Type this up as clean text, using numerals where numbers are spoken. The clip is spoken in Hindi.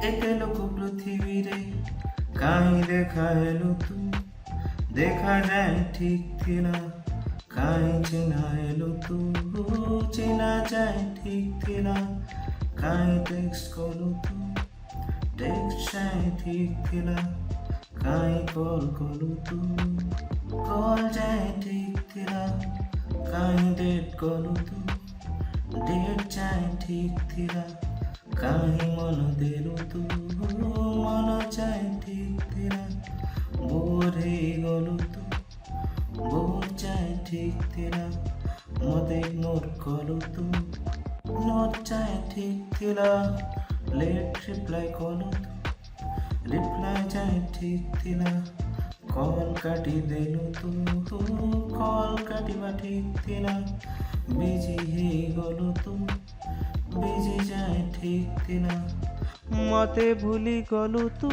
एके लोक पृथ्वी रे काई देखाएलु तू देखा जाए ठीक थिला काई चिनाएलु तू चिना जाए ठीक थिला काई टेक्स्ट कलु तू टेक्स्ट जाए ठीक थिला काई कॉल कलु तू कॉल जाए ठीक थिला काई डेट कलु तू डेट जाए ठीक थिला काई मन देलु तू मन जाए ठीक थिला बोर हे गलु तू बोर जाए ठीक थिला मते इग्नोर कलु तू नोट जाए ठीक थिला लेट रिप्लाई कलु तू रिप्लाई जाए ठीक थिला कॉल काटी देलु तू कॉल काटिबा ठीक थिला बिजी हे गलु तू बिजी जाए ठीक थिला मते भूली गलु तू।